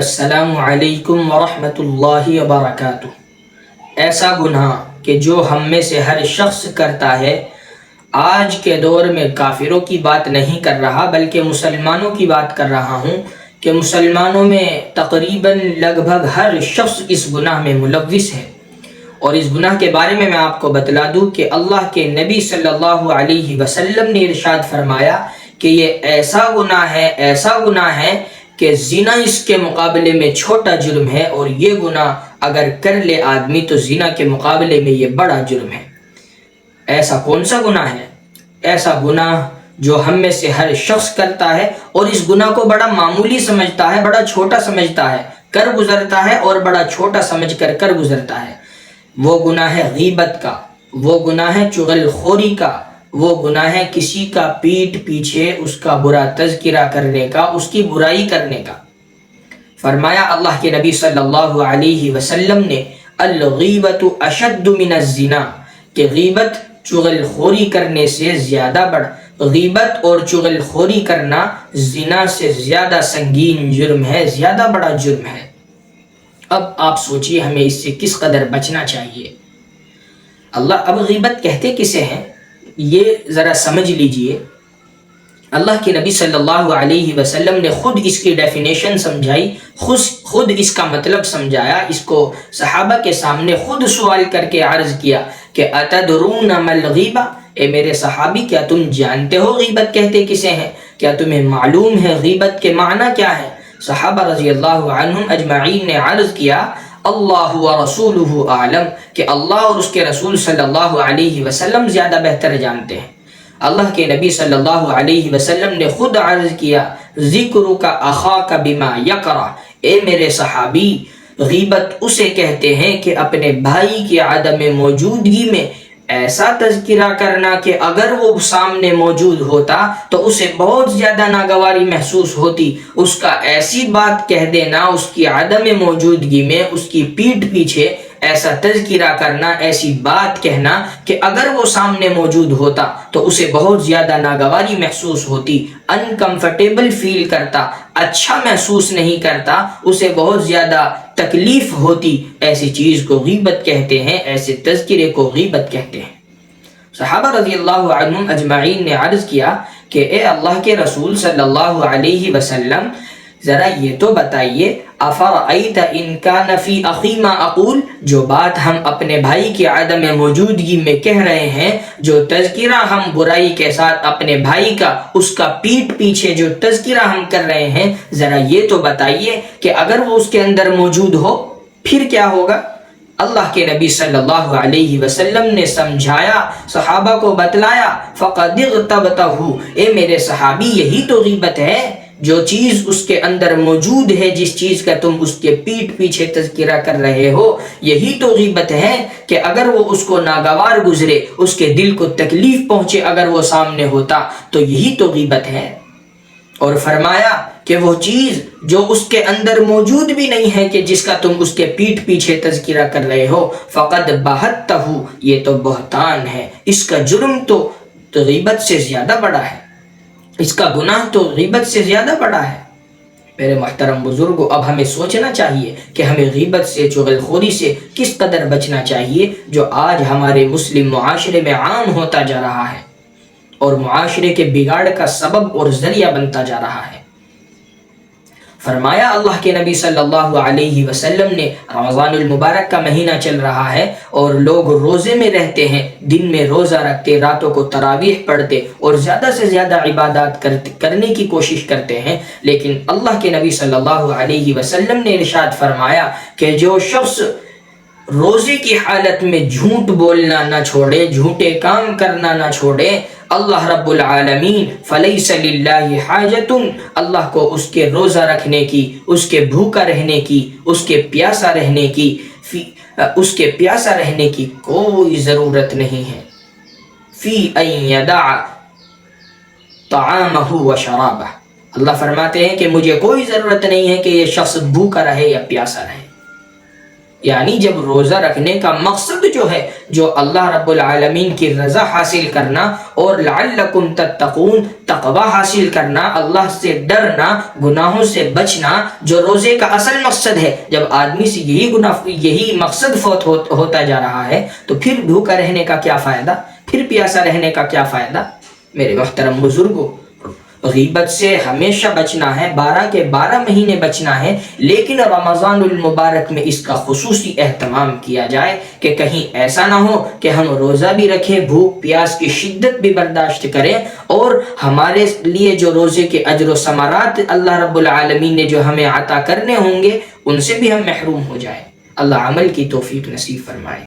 السلام علیکم ورحمۃ اللہ وبرکاتہ۔ ایسا گناہ کہ جو ہم میں سے ہر شخص کرتا ہے، آج کے دور میں کافروں کی بات نہیں کر رہا بلکہ مسلمانوں کی بات کر رہا ہوں کہ مسلمانوں میں تقریباً لگ بھگ ہر شخص اس گناہ میں ملوث ہے۔ اور اس گناہ کے بارے میں آپ کو بتلا دوں کہ اللہ کے نبی صلی اللہ علیہ وسلم نے ارشاد فرمایا کہ یہ ایسا گناہ ہے کہ زنا اس کے مقابلے میں چھوٹا جرم ہے، اور یہ گناہ اگر کر لے آدمی تو زنا کے مقابلے میں یہ بڑا جرم ہے۔ ایسا کون سا گناہ ہے؟ ایسا گناہ جو ہم میں سے ہر شخص کرتا ہے اور اس گناہ کو بڑا معمولی سمجھتا ہے، بڑا چھوٹا سمجھتا ہے، کر گزرتا ہے اور بڑا چھوٹا سمجھ کر گزرتا ہے۔ وہ گناہ ہے غیبت کا، وہ گناہ ہے چغل خوری کا، وہ گناہ ہے کسی کا پیٹھ پیچھے اس کا برا تذکرہ کرنے کا، اس کی برائی کرنے کا۔ فرمایا اللہ کے نبی صلی اللہ علیہ وسلم نے الغیبت اشد من الزنا، کہ غیبت چغل خوری کرنے سے زیادہ غیبت اور چغل خوری کرنا زنا سے زیادہ سنگین جرم ہے، زیادہ بڑا جرم ہے۔ اب آپ سوچئے ہمیں اس سے کس قدر بچنا چاہیے۔ اب غیبت کہتے کسے ہیں یہ ذرا سمجھ لیجئے۔ اللہ کے نبی صلی اللہ علیہ وسلم نے خود اس کی ڈیفینیشن سمجھائی، خود اس کا مطلب سمجھایا، اس کو صحابہ کے سامنے خود سوال کر کے عرض کیا کہ اتدرون ما الغیبہ، اے میرے صحابی کیا تم جانتے ہو غیبت کہتے کسے ہیں؟ کیا تمہیں معلوم ہے غیبت کے معنی کیا ہے؟ صحابہ رضی اللہ عنہم اجمعین نے عرض کیا اللہ ورسولہ اعلم، کہ اللہ اور اس کے رسول صلی اللہ علیہ وسلم زیادہ بہتر جانتے ہیں۔ اللہ کے نبی صلی اللہ علیہ وسلم نے خود عرض کیا ذکرک اخاک بما یکرہ، اے میرے صحابی غیبت اسے کہتے ہیں کہ اپنے بھائی کی عدم موجودگی میں ایسا تذکرہ کرنا کہ اگر وہ سامنے موجود ہوتا تو اسے بہت زیادہ ناگواری محسوس ہوتی، اس کا ایسی بات کہہ دینا اس کی عدم موجودگی میں، اس کی پیٹھ پیچھے ایسا تذکرہ کرنا، ایسی بات کہنا کہ اگر وہ سامنے موجود ہوتا تو اسے بہت زیادہ ناگواری محسوس ہوتی، انکمفرٹیبل فیل کرتا، اچھا محسوس نہیں کرتا، اسے بہت زیادہ تکلیف ہوتی۔ ایسی چیز کو غیبت کہتے ہیں، ایسے تذکرے کو غیبت کہتے ہیں۔ صحابہ رضی اللہ عنہم اجمعین نے عرض کیا کہ اے اللہ کے رسول صلی اللہ علیہ وسلم ذرا یہ تو بتائیے افرأیت ان کان فی اخی ما اقول، جو بات ہم اپنے بھائی کی عدم موجودگی میں کہہ رہے ہیں، جو تذکرہ ہم برائی کے ساتھ اپنے بھائی کا، اس کا پیٹھ پیچھے جو تذکرہ ہم کر رہے ہیں، ذرا یہ تو بتائیے کہ اگر وہ اس کے اندر موجود ہو پھر کیا ہوگا؟ اللہ کے نبی صلی اللہ علیہ وسلم نے سمجھایا، صحابہ کو بتلایا فقد اغتبتہ، اے میرے صحابی یہی تو غیبت ہے، جو چیز اس کے اندر موجود ہے، جس چیز کا تم اس کے پیٹھ پیچھے تذکرہ کر رہے ہو، یہی تو غیبت ہے کہ اگر وہ اس کو ناگوار گزرے، اس کے دل کو تکلیف پہنچے اگر وہ سامنے ہوتا تو یہی تو غیبت ہے۔ اور فرمایا کہ وہ چیز جو اس کے اندر موجود بھی نہیں ہے کہ جس کا تم اس کے پیٹھ پیچھے تذکرہ کر رہے ہو، فقد بہتہ، یہ تو بہتان ہے، اس کا جرم تو غیبت سے زیادہ بڑا ہے، اس کا گناہ تو غیبت سے زیادہ بڑا ہے۔ میرے محترم بزرگوں، اب ہمیں سوچنا چاہیے کہ ہمیں غیبت سے، چغل خوری سے کس قدر بچنا چاہیے، جو آج ہمارے مسلم معاشرے میں عام ہوتا جا رہا ہے اور معاشرے کے بگاڑ کا سبب اور ذریعہ بنتا جا رہا ہے۔ فرمایا اللہ کے نبی صلی اللہ علیہ وسلم نے رمضان المبارک کا مہینہ چل رہا ہے اور لوگ روزے میں رہتے ہیں، دن میں روزہ رکھتے، راتوں کو تراویح پڑھتے اور زیادہ سے زیادہ عبادات کرنے کی کوشش کرتے ہیں، لیکن اللہ کے نبی صلی اللہ علیہ وسلم نے ارشاد فرمایا کہ جو شخص روزے کی حالت میں جھوٹ بولنا نہ چھوڑے، جھوٹے کام کرنا نہ چھوڑے، اللہ رب العالمین فلیس للہ حاجت، اللہ کو اس کے روزہ رکھنے کی، اس کے بھوکا رہنے کی، اس کے پیاسا رہنے کی کوئی ضرورت نہیں ہے۔ فی ان یدع طعامہ و شرابہ، اللہ فرماتے ہیں کہ مجھے کوئی ضرورت نہیں ہے کہ یہ شخص بھوکا رہے یا پیاسا رہے۔ یعنی جب روزہ رکھنے کا مقصد جو ہے جو اللہ رب العالمین کی رضا حاصل کرنا اور لعلکم تتقون تقوی حاصل کرنا، اللہ سے ڈرنا، گناہوں سے بچنا، جو روزے کا اصل مقصد ہے، جب آدمی سے یہی مقصد فوت ہوتا جا رہا ہے تو پھر بھوکا رہنے کا کیا فائدہ، پھر پیاسا رہنے کا کیا فائدہ؟ میرے محترم بزرگوں، غیبت سے ہمیشہ بچنا ہے، 12 کے 12 مہینے بچنا ہے، لیکن رمضان المبارک میں اس کا خصوصی اہتمام کیا جائے کہ کہیں ایسا نہ ہو کہ ہم روزہ بھی رکھیں، بھوک پیاس کی شدت بھی برداشت کریں، اور ہمارے لیے جو روزے کے اجر و ثمرات اللہ رب العالمین نے جو ہمیں عطا کرنے ہوں گے ان سے بھی ہم محروم ہو جائیں۔ اللہ عمل کی توفیق نصیب فرمائے۔